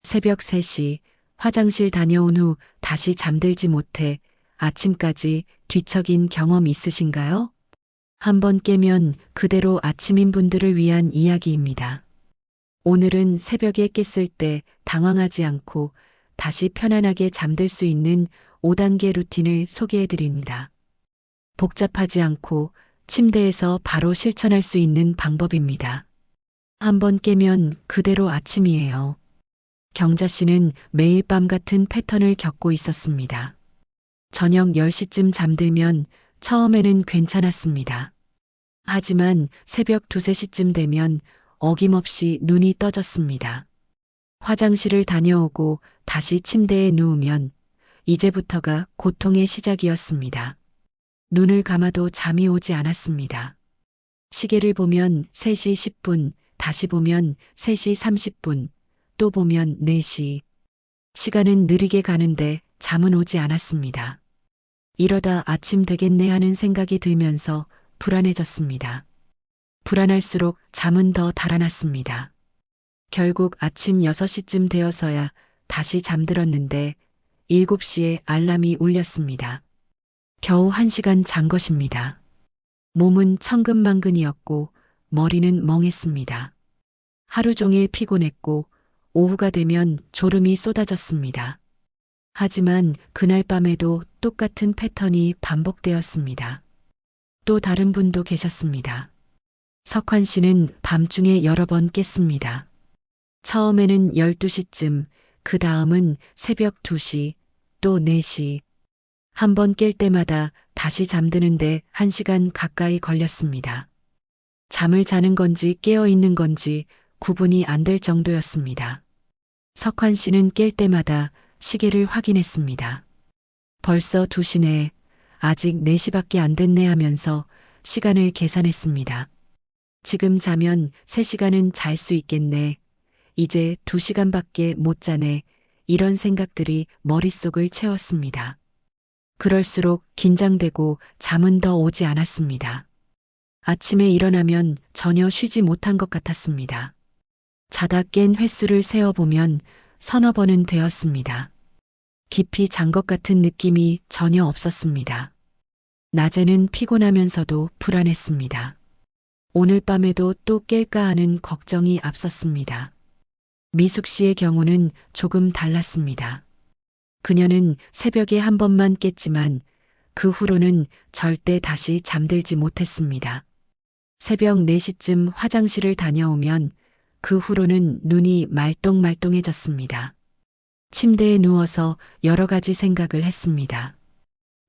새벽 3시 화장실 다녀온 후 다시 잠들지 못해 아침까지 뒤척인 경험 있으신가요? 한번 깨면 그대로 아침인 분들을 위한 이야기입니다. 오늘은 새벽에 깼을 때 당황하지 않고 다시 편안하게 잠들 수 있는 5단계 루틴을 소개해 드립니다. 복잡하지 않고 침대에서 바로 실천할 수 있는 방법입니다. 한번 깨면 그대로 아침이에요. 경자 씨는 매일 밤 같은 패턴을 겪고 있었습니다. 저녁 10시쯤 잠들면 처음에는 괜찮았습니다. 하지만 새벽 2, 3시쯤 되면 어김없이 눈이 떠졌습니다. 화장실을 다녀오고 다시 침대에 누우면 이제부터가 고통의 시작이었습니다. 눈을 감아도 잠이 오지 않았습니다. 시계를 보면 3시 10분, 다시 보면 3시 30분, 또 보면 4시. 시간은 느리게 가는데 잠은 오지 않았습니다. 이러다 아침 되겠네 하는 생각이 들면서 불안해졌습니다. 불안할수록 잠은 더 달아났습니다. 결국 아침 6시쯤 되어서야 다시 잠들었는데 7시에 알람이 울렸습니다. 겨우 1시간 잔 것입니다. 몸은 천근만근이었고 머리는 멍했습니다. 하루 종일 피곤했고 오후가 되면 졸음이 쏟아졌습니다. 하지만 그날 밤에도 똑같은 패턴이 반복되었습니다. 또 다른 분도 계셨습니다. 석환 씨는 밤중에 여러 번 깼습니다. 처음에는 12시쯤, 그 다음은 새벽 2시, 또 4시. 한 번 깰 때마다 다시 잠드는데 1시간 가까이 걸렸습니다. 잠을 자는 건지 깨어 있는 건지 구분이 안 될 정도였습니다. 석환 씨는 깰 때마다 시계를 확인했습니다. 벌써 2시네, 아직 4시밖에 안 됐네 하면서 시간을 계산했습니다. 지금 자면 3시간은 잘 수 있겠네. 이제 2시간밖에 못 자네. 이런 생각들이 머릿속을 채웠습니다. 그럴수록 긴장되고 잠은 더 오지 않았습니다. 아침에 일어나면 전혀 쉬지 못한 것 같았습니다. 자다 깬 횟수를 세어보면 서너 번은 되었습니다. 깊이 잔 것 같은 느낌이 전혀 없었습니다. 낮에는 피곤하면서도 불안했습니다. 오늘 밤에도 또 깰까 하는 걱정이 앞섰습니다. 미숙 씨의 경우는 조금 달랐습니다. 그녀는 새벽에 한 번만 깼지만 그 후로는 절대 다시 잠들지 못했습니다. 새벽 4시쯤 화장실을 다녀오면 그 후로는 눈이 말똥말똥해졌습니다. 침대에 누워서 여러 가지 생각을 했습니다.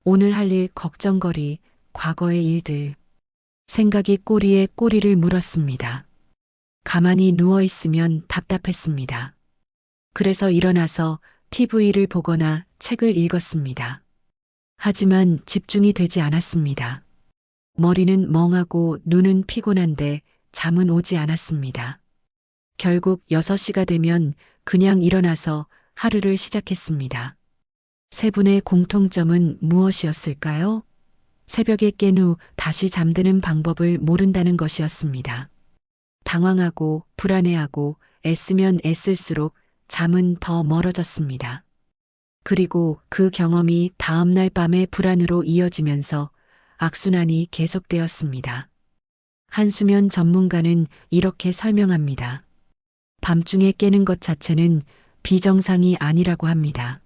오늘 할 일 걱정거리, 과거의 일들. 생각이 꼬리에 꼬리를 물었습니다. 가만히 누워있으면 답답했습니다. 그래서 일어나서 TV를 보거나 책을 읽었습니다. 하지만 집중이 되지 않았습니다. 머리는 멍하고 눈은 피곤한데 잠은 오지 않았습니다. 결국 6시가 되면 그냥 일어나서 하루를 시작했습니다. 세 분의 공통점은 무엇이었을까요? 새벽에 깬 후 다시 잠드는 방법을 모른다는 것이었습니다. 당황하고 불안해하고 애쓰면 애쓸수록 잠은 더 멀어졌습니다. 그리고 그 경험이 다음날 밤의 불안으로 이어지면서 악순환이 계속되었습니다. 한수면 전문가는 이렇게 설명합니다. 밤중에 깨는 것 자체는 비정상이 아니라고 합니다.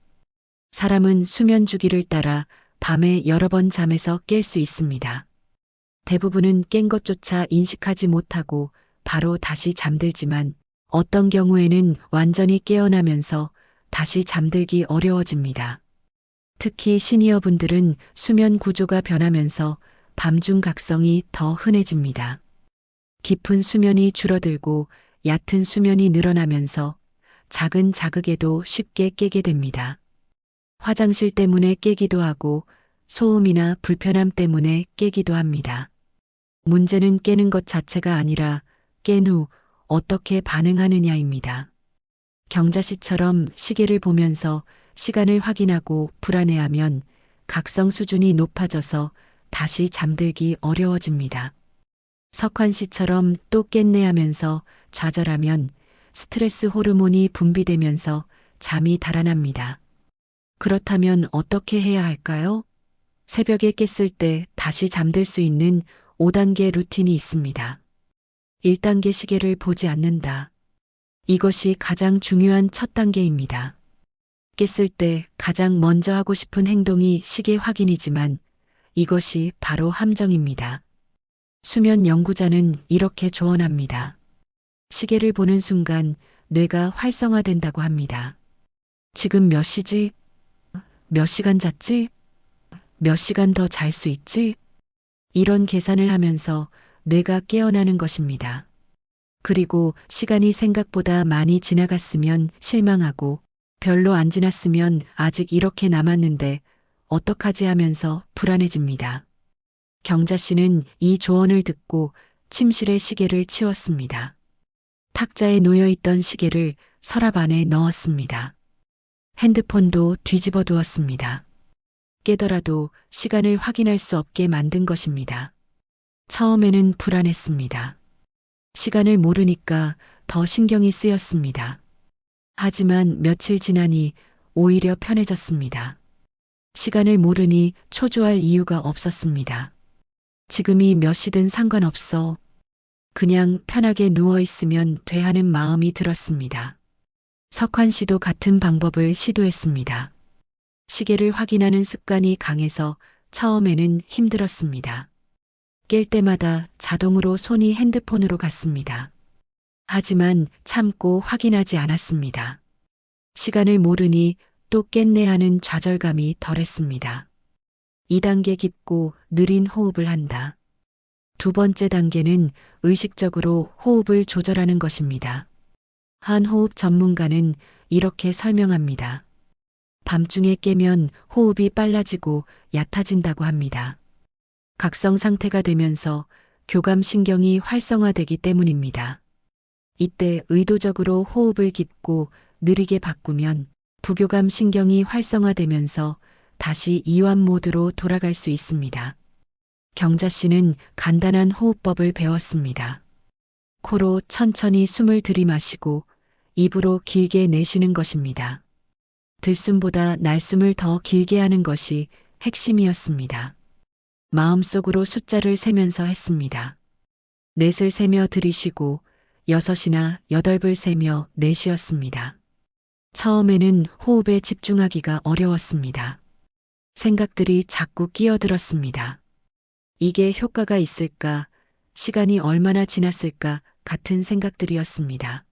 사람은 수면 주기를 따라 밤에 여러 번 잠에서 깰 수 있습니다. 대부분은 깬 것조차 인식하지 못하고 바로 다시 잠들지만 어떤 경우에는 완전히 깨어나면서 다시 잠들기 어려워집니다. 특히 시니어분들은 수면 구조가 변하면서 밤중 각성이 더 흔해집니다. 깊은 수면이 줄어들고 얕은 수면이 늘어나면서 작은 자극에도 쉽게 깨게 됩니다. 화장실 때문에 깨기도 하고 소음이나 불편함 때문에 깨기도 합니다. 문제는 깨는 것 자체가 아니라 깬 후 어떻게 반응하느냐입니다. 경자 씨처럼 시계를 보면서 시간을 확인하고 불안해하면 각성 수준이 높아져서 다시 잠들기 어려워집니다. 석환 씨처럼 또 깼네 하면서 좌절하면 스트레스 호르몬이 분비되면서 잠이 달아납니다. 그렇다면 어떻게 해야 할까요? 새벽에 깼을 때 다시 잠들 수 있는 5단계 루틴이 있습니다. 1단계 시계를 보지 않는다. 이것이 가장 중요한 첫 단계입니다. 깼을 때 가장 먼저 하고 싶은 행동이 시계 확인이지만 이것이 바로 함정입니다. 수면 연구자는 이렇게 조언합니다. 시계를 보는 순간 뇌가 활성화된다고 합니다. 지금 몇 시지? 몇 시간 잤지? 몇 시간 더 잘 수 있지? 이런 계산을 하면서 뇌가 깨어나는 것입니다. 그리고 시간이 생각보다 많이 지나갔으면 실망하고 별로 안 지났으면 아직 이렇게 남았는데 어떡하지 하면서 불안해집니다. 경자 씨는 이 조언을 듣고 침실에 시계를 치웠습니다. 탁자에 놓여있던 시계를 서랍 안에 넣었습니다. 핸드폰도 뒤집어 두었습니다. 깨더라도 시간을 확인할 수 없게 만든 것입니다. 처음에는 불안했습니다. 시간을 모르니까 더 신경이 쓰였습니다. 하지만 며칠 지나니 오히려 편해졌습니다. 시간을 모르니 초조할 이유가 없었습니다. 지금이 몇 시든 상관없어. 그냥 편하게 누워있으면 돼 하는 마음이 들었습니다. 석환 씨도 같은 방법을 시도했습니다. 시계를 확인하는 습관이 강해서 처음에는 힘들었습니다. 깰 때마다 자동으로 손이 핸드폰으로 갔습니다. 하지만 참고 확인하지 않았습니다. 시간을 모르니 또 깼네 하는 좌절감이 덜했습니다. 2단계 깊고 느린 호흡을 한다. 두 번째 단계는 의식적으로 호흡을 조절하는 것입니다. 한 호흡 전문가는 이렇게 설명합니다. 밤중에 깨면 호흡이 빨라지고 얕아진다고 합니다. 각성 상태가 되면서 교감신경이 활성화되기 때문입니다. 이때 의도적으로 호흡을 깊고 느리게 바꾸면 부교감 신경이 활성화되면서 다시 이완 모드로 돌아갈 수 있습니다. 경자 씨는 간단한 호흡법을 배웠습니다. 코로 천천히 숨을 들이마시고 입으로 길게 내쉬는 것입니다. 들숨보다 날숨을 더 길게 하는 것이 핵심이었습니다. 마음속으로 숫자를 세면서 했습니다. 넷을 세며 들이쉬고 6이나 8을 세며 내쉬었습니다. 처음에는 호흡에 집중하기가 어려웠습니다. 생각들이 자꾸 끼어들었습니다. 이게 효과가 있을까? 시간이 얼마나 지났을까? 같은 생각들이었습니다.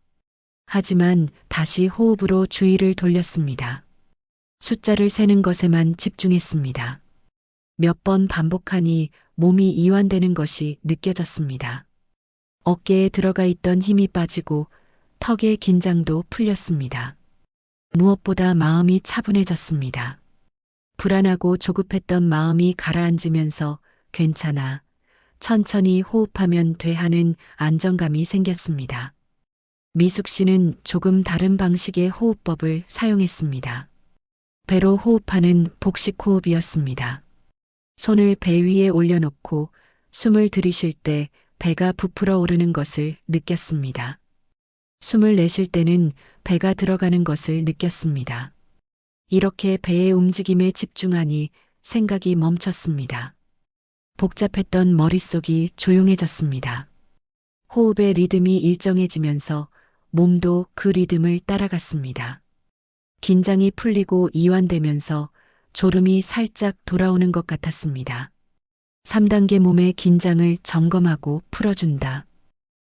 하지만 다시 호흡으로 주의를 돌렸습니다. 숫자를 세는 것에만 집중했습니다. 몇 번 반복하니 몸이 이완되는 것이 느껴졌습니다. 어깨에 들어가 있던 힘이 빠지고 턱의 긴장도 풀렸습니다. 무엇보다 마음이 차분해졌습니다. 불안하고 조급했던 마음이 가라앉으면서 괜찮아, 천천히 호흡하면 돼 하는 안정감이 생겼습니다. 미숙 씨는 조금 다른 방식의 호흡법을 사용했습니다. 배로 호흡하는 복식 호흡이었습니다. 손을 배 위에 올려놓고 숨을 들이쉴 때 배가 부풀어 오르는 것을 느꼈습니다. 숨을 내쉴 때는 배가 들어가는 것을 느꼈습니다. 이렇게 배의 움직임에 집중하니 생각이 멈췄습니다. 복잡했던 머릿속이 조용해졌습니다. 호흡의 리듬이 일정해지면서 몸도 그 리듬을 따라갔습니다. 긴장이 풀리고 이완되면서 졸음이 살짝 돌아오는 것 같았습니다. 3단계 몸의 긴장을 점검하고 풀어준다.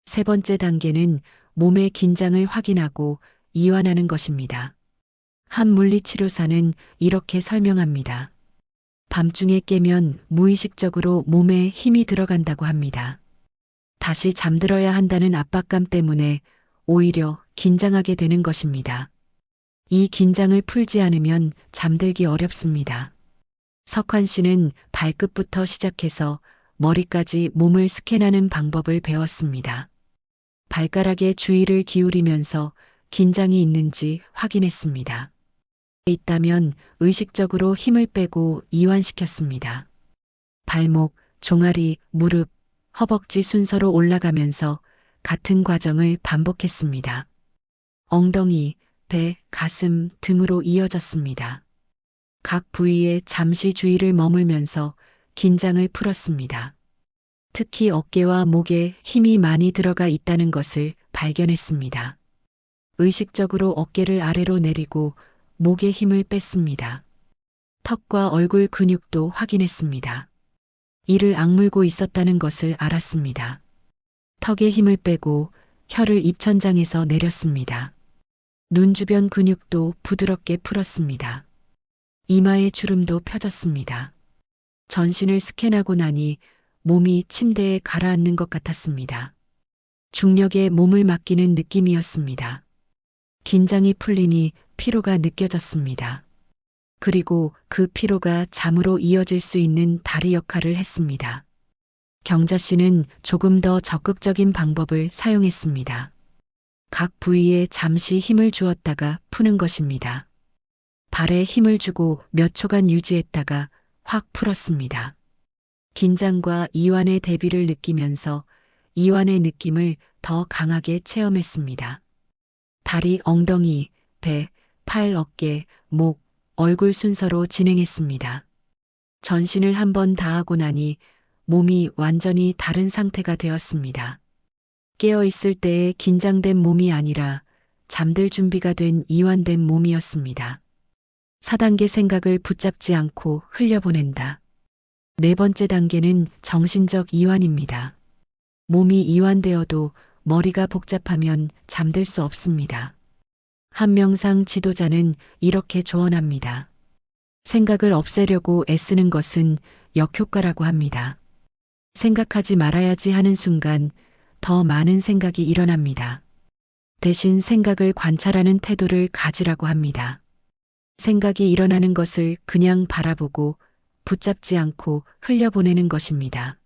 세 번째 단계는 몸의 긴장을 확인하고 이완하는 것입니다. 한 물리치료사는 이렇게 설명합니다. 밤중에 깨면 무의식적으로 몸에 힘이 들어간다고 합니다. 다시 잠들어야 한다는 압박감 때문에 오히려 긴장하게 되는 것입니다. 이 긴장을 풀지 않으면 잠들기 어렵습니다. 석환 씨는 발끝부터 시작해서 머리까지 몸을 스캔하는 방법을 배웠습니다. 발가락에 주의를 기울이면서 긴장이 있는지 확인했습니다. 있다면 의식적으로 힘을 빼고 이완시켰습니다. 발목, 종아리, 무릎, 허벅지 순서로 올라가면서 같은 과정을 반복했습니다. 엉덩이, 배, 가슴 등으로 이어졌습니다. 각 부위에 잠시 주의를 머물면서 긴장을 풀었습니다. 특히 어깨와 목에 힘이 많이 들어가 있다는 것을 발견했습니다. 의식적으로 어깨를 아래로 내리고 목에 힘을 뺐습니다. 턱과 얼굴 근육도 확인했습니다. 이를 악물고 있었다는 것을 알았습니다. 턱에 힘을 빼고 혀를 입천장에서 내렸습니다. 눈 주변 근육도 부드럽게 풀었습니다. 이마의 주름도 펴졌습니다. 전신을 스캔하고 나니 몸이 침대에 가라앉는 것 같았습니다. 중력에 몸을 맡기는 느낌이었습니다. 긴장이 풀리니 피로가 느껴졌습니다. 그리고 그 피로가 잠으로 이어질 수 있는 다리 역할을 했습니다. 경자 씨는 조금 더 적극적인 방법을 사용했습니다. 각 부위에 잠시 힘을 주었다가 푸는 것입니다. 발에 힘을 주고 몇 초간 유지했다가 확 풀었습니다. 긴장과 이완의 대비를 느끼면서 이완의 느낌을 더 강하게 체험했습니다. 다리, 엉덩이, 배, 팔, 어깨, 목, 얼굴 순서로 진행했습니다. 전신을 한 번 다 하고 나니 몸이 완전히 다른 상태가 되었습니다. 깨어있을 때의 긴장된 몸이 아니라 잠들 준비가 된 이완된 몸이었습니다. 4단계 생각을 붙잡지 않고 흘려보낸다. 네 번째 단계는 정신적 이완입니다. 몸이 이완되어도 머리가 복잡하면 잠들 수 없습니다. 한명상 지도자는 이렇게 조언합니다. 생각을 없애려고 애쓰는 것은 역효과라고 합니다. 생각하지 말아야지 하는 순간 더 많은 생각이 일어납니다. 대신 생각을 관찰하는 태도를 가지라고 합니다. 생각이 일어나는 것을 그냥 바라보고 붙잡지 않고 흘려보내는 것입니다.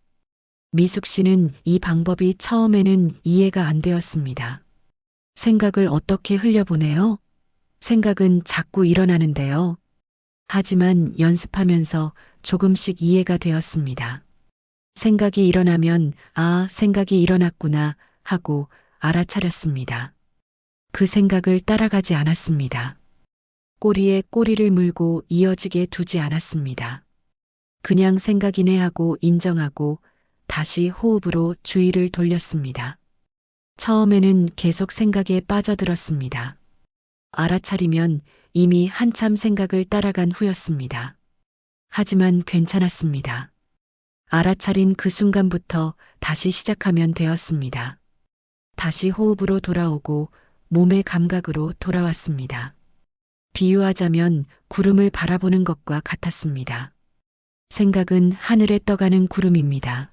미숙 씨는 이 방법이 처음에는 이해가 안 되었습니다. 생각을 어떻게 흘려보내요? 생각은 자꾸 일어나는데요. 하지만 연습하면서 조금씩 이해가 되었습니다. 생각이 일어나면 아, 생각이 일어났구나 하고 알아차렸습니다. 그 생각을 따라가지 않았습니다. 꼬리에 꼬리를 물고 이어지게 두지 않았습니다. 그냥 생각이네 하고 인정하고 다시 호흡으로 주의를 돌렸습니다. 처음에는 계속 생각에 빠져들었습니다. 알아차리면 이미 한참 생각을 따라간 후였습니다. 하지만 괜찮았습니다. 알아차린 그 순간부터 다시 시작하면 되었습니다. 다시 호흡으로 돌아오고 몸의 감각으로 돌아왔습니다. 비유하자면 구름을 바라보는 것과 같았습니다. 생각은 하늘에 떠가는 구름입니다.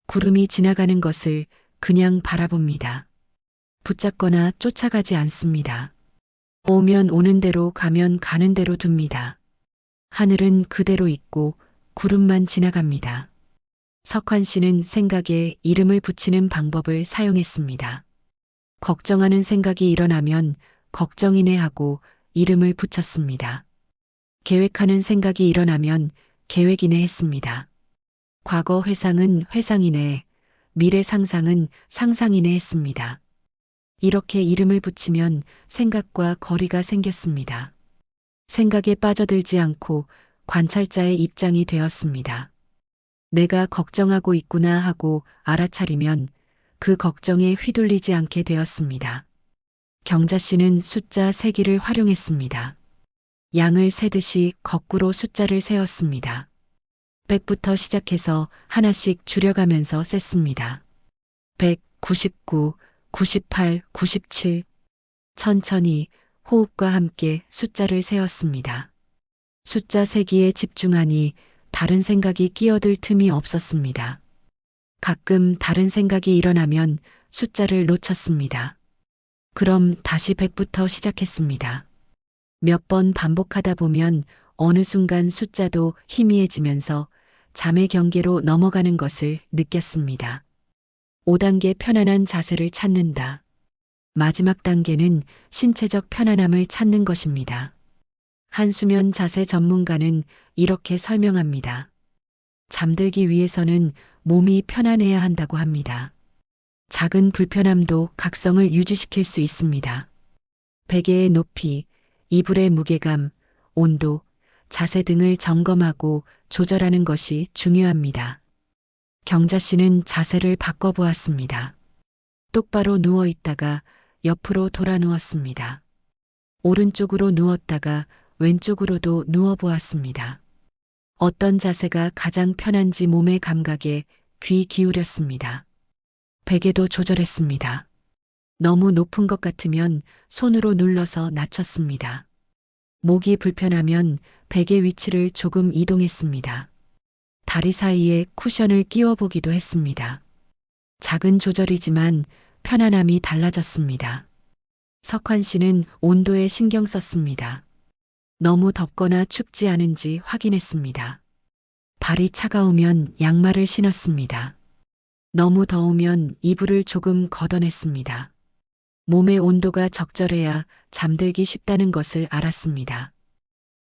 구름이 지나가는 것을 그냥 바라봅니다. 붙잡거나 쫓아가지 않습니다. 오면 오는 대로 가면 가는 대로 둡니다. 하늘은 그대로 있고 구름만 지나갑니다. 석환 씨는 생각에 이름을 붙이는 방법을 사용했습니다. 걱정하는 생각이 일어나면 걱정이네 하고 이름을 붙였습니다. 계획하는 생각이 일어나면 계획이네 했습니다. 과거 회상은 회상이네, 미래 상상은 상상이네 했습니다. 이렇게 이름을 붙이면 생각과 거리가 생겼습니다. 생각에 빠져들지 않고 관찰자의 입장이 되었습니다. 내가 걱정하고 있구나 하고 알아차리면 그 걱정에 휘둘리지 않게 되었습니다. 경자 씨는 숫자 세기를 활용했습니다. 양을 세듯이 거꾸로 숫자를 세었습니다. 100부터 시작해서 하나씩 줄여가면서 셌습니다. 100, 99, 98, 97. 천천히 호흡과 함께 숫자를 세었습니다. 숫자 세기에 집중하니 다른 생각이 끼어들 틈이 없었습니다. 가끔 다른 생각이 일어나면 숫자를 놓쳤습니다. 그럼 다시 100부터 시작했습니다. 몇 번 반복하다 보면 어느 순간 숫자도 희미해지면서 잠의 경계로 넘어가는 것을 느꼈습니다. 5단계 편안한 자세를 찾는다. 마지막 단계는 신체적 편안함을 찾는 것입니다. 한수면 자세 전문가는 이렇게 설명합니다. 잠들기 위해서는 몸이 편안해야 한다고 합니다. 작은 불편함도 각성을 유지시킬 수 있습니다. 베개의 높이, 이불의 무게감, 온도, 자세 등을 점검하고 조절하는 것이 중요합니다. 경자 씨는 자세를 바꿔보았습니다. 똑바로 누워 있다가 옆으로 돌아 누웠습니다. 오른쪽으로 누웠다가 왼쪽으로도 누워 보았습니다. 어떤 자세가 가장 편한지 몸의 감각에 귀 기울였습니다. 베개도 조절했습니다. 너무 높은 것 같으면 손으로 눌러서 낮췄습니다. 목이 불편하면 베개 위치를 조금 이동했습니다. 다리 사이에 쿠션을 끼워 보기도 했습니다. 작은 조절이지만 편안함이 달라졌습니다. 석환 씨는 온도에 신경 썼습니다. 너무 덥거나 춥지 않은지 확인했습니다. 발이 차가우면 양말을 신었습니다. 너무 더우면 이불을 조금 걷어냈습니다. 몸의 온도가 적절해야 잠들기 쉽다는 것을 알았습니다.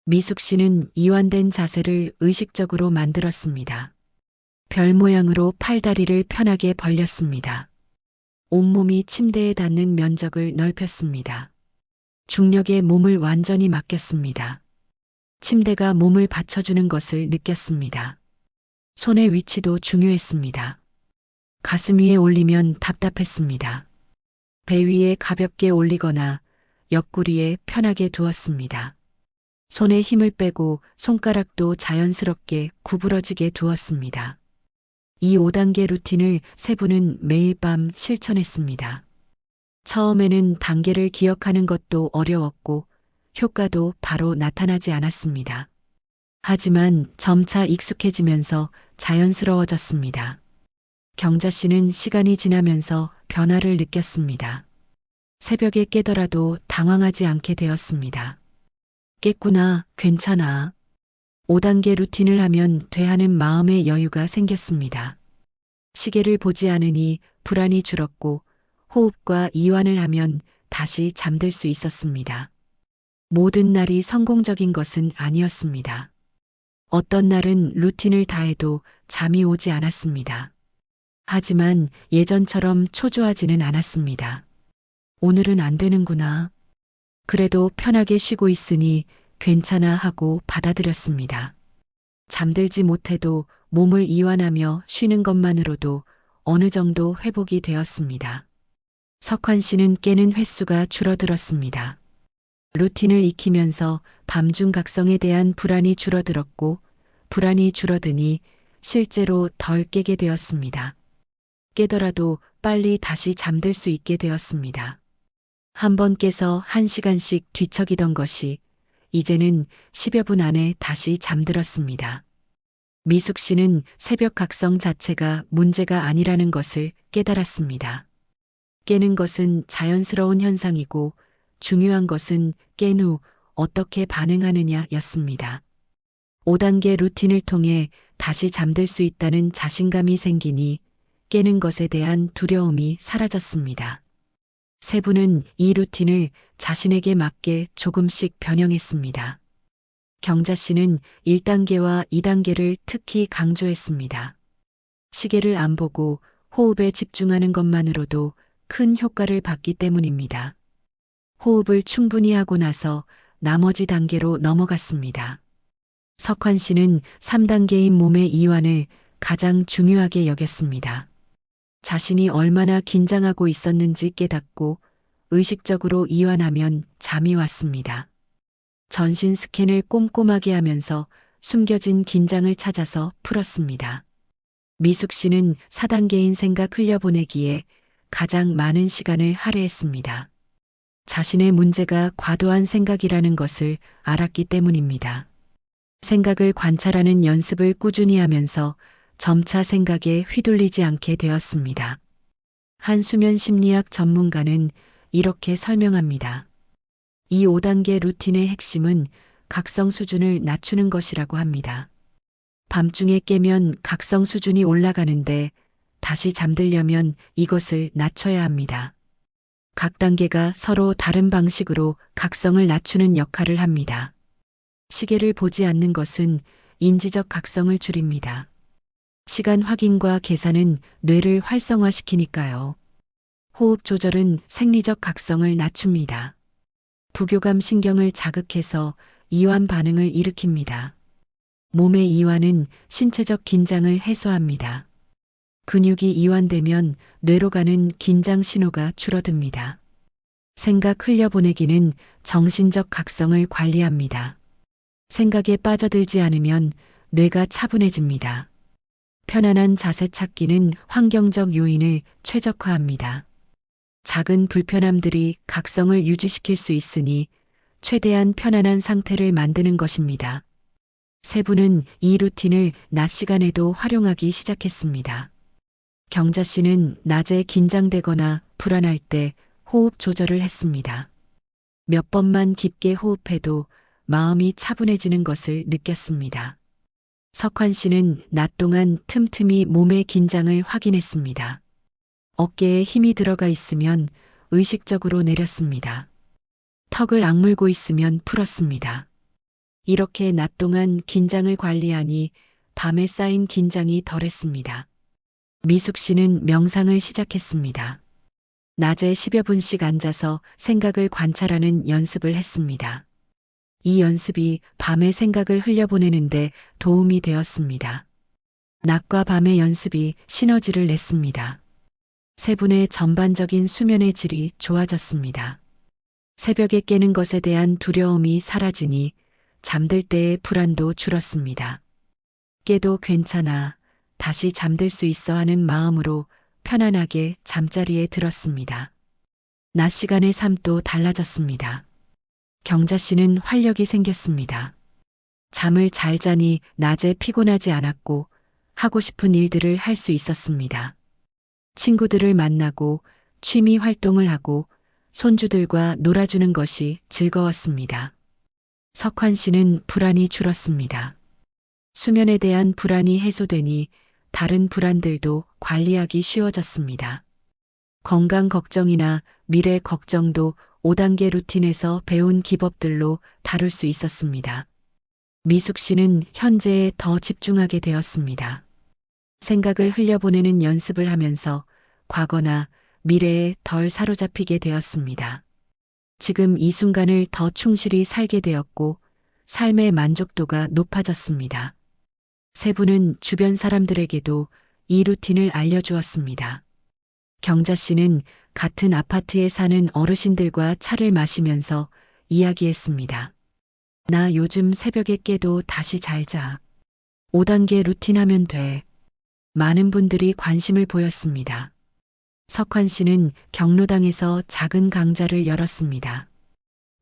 미숙 씨는 이완된 자세를 의식적으로 만들었습니다. 별 모양으로 팔다리를 편하게 벌렸습니다. 온몸이 침대에 닿는 면적을 넓혔습니다. 중력에 몸을 완전히 맡겼습니다. 침대가 몸을 받쳐주는 것을 느꼈습니다. 손의 위치도 중요했습니다. 가슴 위에 올리면 답답했습니다. 배 위에 가볍게 올리거나 옆구리에 편하게 두었습니다. 손에 힘을 빼고 손가락도 자연스럽게 구부러지게 두었습니다. 이 5단계 루틴을 세 분은 매일 밤 실천했습니다. 처음에는 단계를 기억하는 것도 어려웠고 효과도 바로 나타나지 않았습니다. 하지만 점차 익숙해지면서 자연스러워졌습니다. 경자 씨는 시간이 지나면서 변화를 느꼈습니다. 새벽에 깨더라도 당황하지 않게 되었습니다. 깼구나, 괜찮아. 5단계 루틴을 하면 돼 하는 마음의 여유가 생겼습니다. 시계를 보지 않으니 불안이 줄었고 호흡과 이완을 하면 다시 잠들 수 있었습니다. 모든 날이 성공적인 것은 아니었습니다. 어떤 날은 루틴을 다해도 잠이 오지 않았습니다. 하지만 예전처럼 초조하지는 않았습니다. 오늘은 안 되는구나. 그래도 편하게 쉬고 있으니 괜찮아 하고 받아들였습니다. 잠들지 못해도 몸을 이완하며 쉬는 것만으로도 어느 정도 회복이 되었습니다. 석환 씨는 깨는 횟수가 줄어들었습니다. 루틴을 익히면서 밤중 각성에 대한 불안이 줄어들었고 불안이 줄어드니 실제로 덜 깨게 되었습니다. 깨더라도 빨리 다시 잠들 수 있게 되었습니다. 한 번 깨서 1시간씩 뒤척이던 것이 이제는 10여 분 안에 다시 잠들었습니다. 미숙 씨는 새벽 각성 자체가 문제가 아니라는 것을 깨달았습니다. 깨는 것은 자연스러운 현상이고 중요한 것은 깬 후 어떻게 반응하느냐였습니다. 5단계 루틴을 통해 다시 잠들 수 있다는 자신감이 생기니 깨는 것에 대한 두려움이 사라졌습니다. 세 분은 이 루틴을 자신에게 맞게 조금씩 변형했습니다. 경자 씨는 1단계와 2단계를 특히 강조했습니다. 시계를 안 보고 호흡에 집중하는 것만으로도 큰 효과를 받기 때문입니다. 호흡을 충분히 하고 나서 나머지 단계로 넘어갔습니다. 석환 씨는 3단계인 몸의 이완을 가장 중요하게 여겼습니다. 자신이 얼마나 긴장하고 있었는지 깨닫고 의식적으로 이완하면 잠이 왔습니다. 전신 스캔을 꼼꼼하게 하면서 숨겨진 긴장을 찾아서 풀었습니다. 미숙 씨는 4단계인 생각 흘려보내기에 가장 많은 시간을 할애했습니다. 자신의 문제가 과도한 생각이라는 것을 알았기 때문입니다. 생각을 관찰하는 연습을 꾸준히 하면서 점차 생각에 휘둘리지 않게 되었습니다. 한 수면 심리학 전문가는 이렇게 설명합니다. 이 5단계 루틴의 핵심은 각성 수준을 낮추는 것이라고 합니다. 밤중에 깨면 각성 수준이 올라가는데 다시 잠들려면 이것을 낮춰야 합니다. 각 단계가 서로 다른 방식으로 각성을 낮추는 역할을 합니다. 시계를 보지 않는 것은 인지적 각성을 줄입니다. 시간 확인과 계산은 뇌를 활성화시키니까요. 호흡 조절은 생리적 각성을 낮춥니다. 부교감 신경을 자극해서 이완 반응을 일으킵니다. 몸의 이완은 신체적 긴장을 해소합니다. 근육이 이완되면 뇌로 가는 긴장 신호가 줄어듭니다. 생각 흘려보내기는 정신적 각성을 관리합니다. 생각에 빠져들지 않으면 뇌가 차분해집니다. 편안한 자세 찾기는 환경적 요인을 최적화합니다. 작은 불편함들이 각성을 유지시킬 수 있으니 최대한 편안한 상태를 만드는 것입니다. 세 분은 이 루틴을 낮 시간에도 활용하기 시작했습니다. 경자 씨는 낮에 긴장되거나 불안할 때 호흡 조절을 했습니다. 몇 번만 깊게 호흡해도 마음이 차분해지는 것을 느꼈습니다. 석환 씨는 낮 동안 틈틈이 몸의 긴장을 확인했습니다. 어깨에 힘이 들어가 있으면 의식적으로 내렸습니다. 턱을 악물고 있으면 풀었습니다. 이렇게 낮 동안 긴장을 관리하니 밤에 쌓인 긴장이 덜했습니다. 미숙 씨는 명상을 시작했습니다. 낮에 10여 분씩 앉아서 생각을 관찰하는 연습을 했습니다. 이 연습이 밤에 생각을 흘려보내는데 도움이 되었습니다. 낮과 밤의 연습이 시너지를 냈습니다. 세 분의 전반적인 수면의 질이 좋아졌습니다. 새벽에 깨는 것에 대한 두려움이 사라지니 잠들 때의 불안도 줄었습니다. 깨도 괜찮아, 다시 잠들 수 있어 하는 마음으로 편안하게 잠자리에 들었습니다. 낮 시간의 삶도 달라졌습니다. 경자 씨는 활력이 생겼습니다. 잠을 잘 자니 낮에 피곤하지 않았고 하고 싶은 일들을 할 수 있었습니다. 친구들을 만나고 취미 활동을 하고 손주들과 놀아주는 것이 즐거웠습니다. 석환 씨는 불안이 줄었습니다. 수면에 대한 불안이 해소되니 다른 불안들도 관리하기 쉬워졌습니다. 건강 걱정이나 미래 걱정도 5단계 루틴에서 배운 기법들로 다룰 수 있었습니다. 미숙 씨는 현재에 더 집중하게 되었습니다. 생각을 흘려보내는 연습을 하면서 과거나 미래에 덜 사로잡히게 되었습니다. 지금 이 순간을 더 충실히 살게 되었고 삶의 만족도가 높아졌습니다. 세 분은 주변 사람들에게도 이 루틴을 알려주었습니다. 경자 씨는 같은 아파트에 사는 어르신들과 차를 마시면서 이야기했습니다. 나 요즘 새벽에 깨도 다시 잘 자. 5단계 루틴 하면 돼. 많은 분들이 관심을 보였습니다. 석환 씨는 경로당에서 작은 강좌를 열었습니다.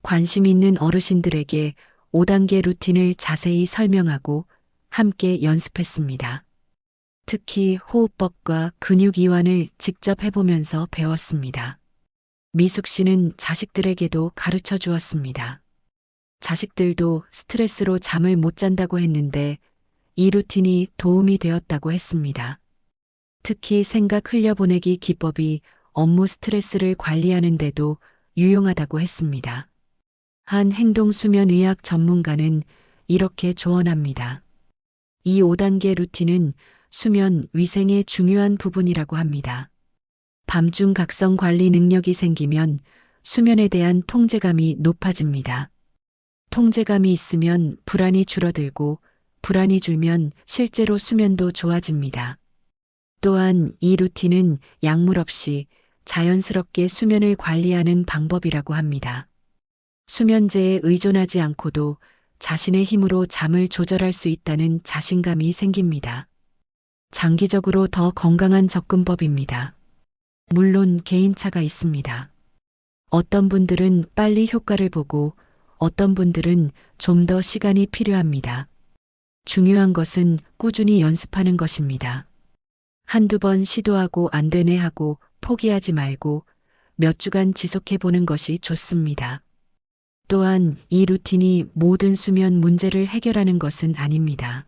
관심 있는 어르신들에게 5단계 루틴을 자세히 설명하고 함께 연습했습니다. 특히 호흡법과 근육 이완을 직접 해보면서 배웠습니다. 미숙 씨는 자식들에게도 가르쳐 주었습니다. 자식들도 스트레스로 잠을 못 잔다고 했는데 이 루틴이 도움이 되었다고 했습니다. 특히 생각 흘려보내기 기법이 업무 스트레스를 관리하는 데도 유용하다고 했습니다. 한 행동수면의학 전문가는 이렇게 조언합니다. 이 5단계 루틴은 수면 위생의 중요한 부분이라고 합니다. 밤중 각성 관리 능력이 생기면 수면에 대한 통제감이 높아집니다. 통제감이 있으면 불안이 줄어들고 불안이 줄면 실제로 수면도 좋아집니다. 또한 이 루틴은 약물 없이 자연스럽게 수면을 관리하는 방법이라고 합니다. 수면제에 의존하지 않고도 자신의 힘으로 잠을 조절할 수 있다는 자신감이 생깁니다. 장기적으로 더 건강한 접근법입니다. 물론 개인차가 있습니다. 어떤 분들은 빨리 효과를 보고 어떤 분들은 좀 더 시간이 필요합니다. 중요한 것은 꾸준히 연습하는 것입니다. 한두 번 시도하고 안 되네 하고 포기하지 말고 몇 주간 지속해 보는 것이 좋습니다. 또한 이 루틴이 모든 수면 문제를 해결하는 것은 아닙니다.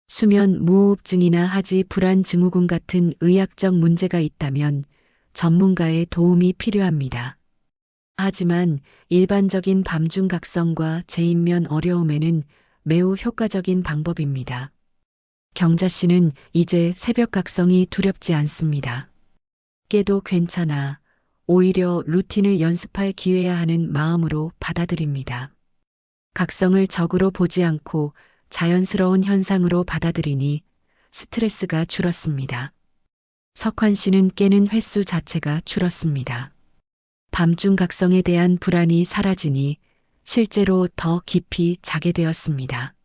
수면 무호흡증이나 하지 불안 증후군 같은 의학적 문제가 있다면 전문가의 도움이 필요합니다. 하지만 일반적인 밤중 각성과 재입면 어려움에는 매우 효과적인 방법입니다. 경자 씨는 이제 새벽 각성이 두렵지 않습니다. 깨도 괜찮아. 오히려 루틴을 연습할 기회야 하는 마음으로 받아들입니다. 각성을 적으로 보지 않고 자연스러운 현상으로 받아들이니 스트레스가 줄었습니다. 석환 씨는 깨는 횟수 자체가 줄었습니다. 밤중 각성에 대한 불안이 사라지니 실제로 더 깊이 자게 되었습니다.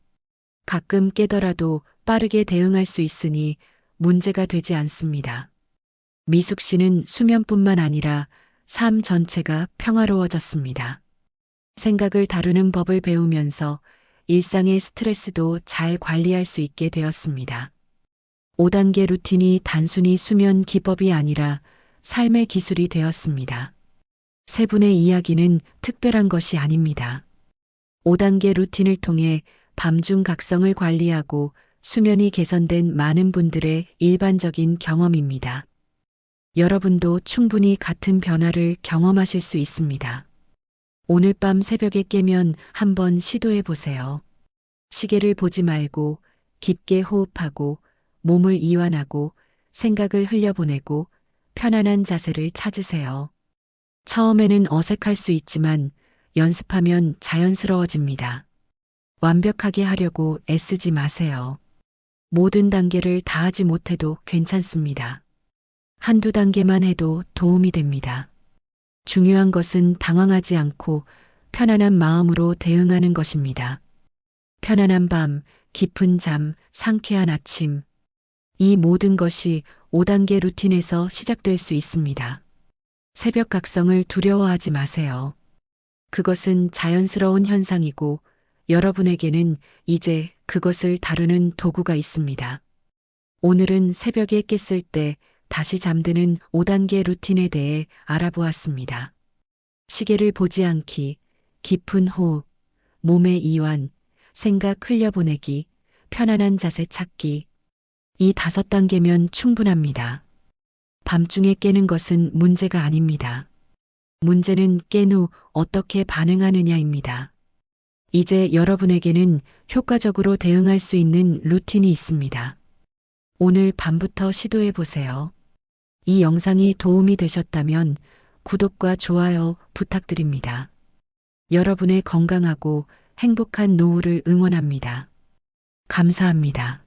가끔 깨더라도 빠르게 대응할 수 있으니 문제가 되지 않습니다. 미숙 씨는 수면뿐만 아니라 삶 전체가 평화로워졌습니다. 생각을 다루는 법을 배우면서 일상의 스트레스도 잘 관리할 수 있게 되었습니다. 5단계 루틴이 단순히 수면 기법이 아니라 삶의 기술이 되었습니다. 세 분의 이야기는 특별한 것이 아닙니다. 5단계 루틴을 통해 밤중 각성을 관리하고 수면이 개선된 많은 분들의 일반적인 경험입니다. 여러분도 충분히 같은 변화를 경험하실 수 있습니다. 오늘 밤 새벽에 깨면 한번 시도해 보세요. 시계를 보지 말고 깊게 호흡하고 몸을 이완하고 생각을 흘려보내고 편안한 자세를 찾으세요. 처음에는 어색할 수 있지만 연습하면 자연스러워집니다. 완벽하게 하려고 애쓰지 마세요. 모든 단계를 다 하지 못해도 괜찮습니다. 한두 단계만 해도 도움이 됩니다. 중요한 것은 당황하지 않고 편안한 마음으로 대응하는 것입니다. 편안한 밤, 깊은 잠, 상쾌한 아침. 이 모든 것이 5단계 루틴에서 시작될 수 있습니다. 새벽 각성을 두려워하지 마세요. 그것은 자연스러운 현상이고 여러분에게는 이제 그것을 다루는 도구가 있습니다. 오늘은 새벽에 깼을 때 다시 잠드는 5단계 루틴에 대해 알아보았습니다. 시계를 보지 않기, 깊은 호흡, 몸의 이완, 생각 흘려보내기, 편안한 자세 찾기. 이 5단계면 충분합니다. 밤중에 깨는 것은 문제가 아닙니다. 문제는 깬 후 어떻게 반응하느냐입니다. 이제 여러분에게는 효과적으로 대응할 수 있는 루틴이 있습니다. 오늘 밤부터 시도해 보세요. 이 영상이 도움이 되셨다면 구독과 좋아요 부탁드립니다. 여러분의 건강하고 행복한 노후를 응원합니다. 감사합니다.